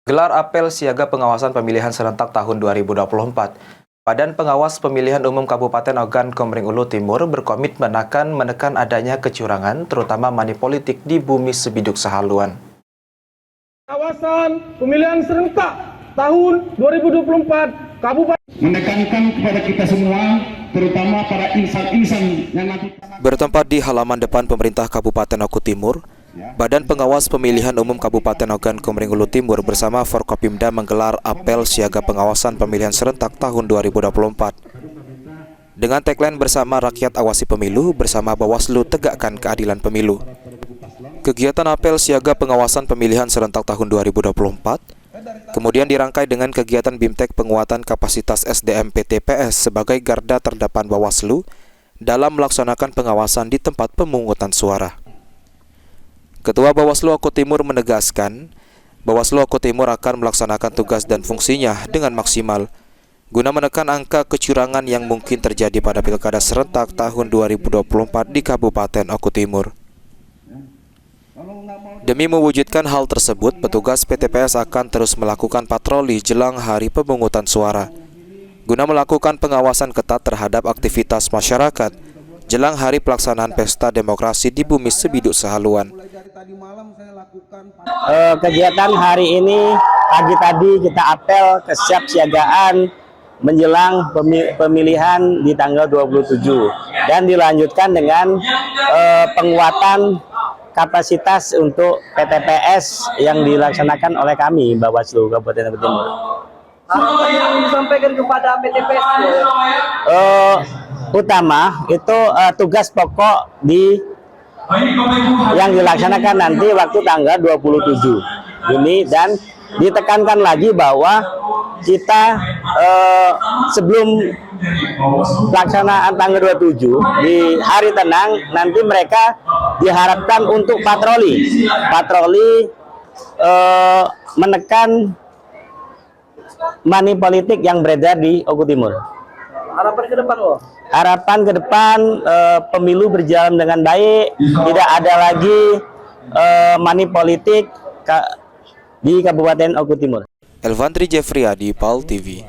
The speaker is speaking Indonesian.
Gelar apel siaga pengawasan pemilihan serentak tahun 2024. Badan Pengawas Pemilihan Umum Kabupaten Ogan Komering Ulu Timur berkomitmen akan menekan adanya kecurangan, terutama money politik di Bumi Sebiduk Sahaluan. Pengawasan pemilihan serentak tahun 2024 Kabupaten menekankan kepada kita semua, terutama para insan-insan yang nanti. Bertempat di halaman depan pemerintah Kabupaten Oku Timur, Badan Pengawas Pemilihan Umum Kabupaten Ogan Komering Ulu Timur bersama Forkopimda menggelar apel siaga pengawasan pemilihan serentak tahun 2024. Dengan tagline bersama rakyat awasi pemilu, bersama Bawaslu tegakkan keadilan pemilu. Kegiatan apel siaga pengawasan pemilihan serentak tahun 2024 kemudian dirangkai dengan kegiatan BIMTEK penguatan kapasitas SDM PTPS sebagai garda terdepan Bawaslu dalam melaksanakan pengawasan di tempat pemungutan suara. Ketua Bawaslu Oku Timur menegaskan, Bawaslu Oku Timur akan melaksanakan tugas dan fungsinya dengan maksimal, guna menekan angka kecurangan yang mungkin terjadi pada Pilkada serentak tahun 2024 di Kabupaten Oku Timur. Demi mewujudkan hal tersebut, petugas PTPS akan terus melakukan patroli jelang hari pemungutan suara, guna melakukan pengawasan ketat terhadap aktivitas masyarakat jelang hari pelaksanaan pesta demokrasi di Bumi Sebiduk Sahaluan. Kegiatan hari ini, pagi tadi kita apel kesiapsiagaan menjelang pemilihan di tanggal 27 dan dilanjutkan dengan penguatan kapasitas untuk PTPS yang dilaksanakan oleh kami Bawaslu Kabupaten Oku Timur. Apa yang disampaikan kepada PTPS? Utama itu tugas pokok yang dilaksanakan nanti waktu tanggal 27 Juni, dan ditekankan lagi bahwa kita sebelum pelaksanaan tanggal 27 di hari tenang nanti mereka diharapkan untuk patroli menekan money politik yang beredar di Oku Timur. Harapan ke depan loh. Harapan ke depan pemilu berjalan dengan baik, tidak ada lagi money politik di Kabupaten Oku Timur. Elvantri Jeffriyadi, PAL TV.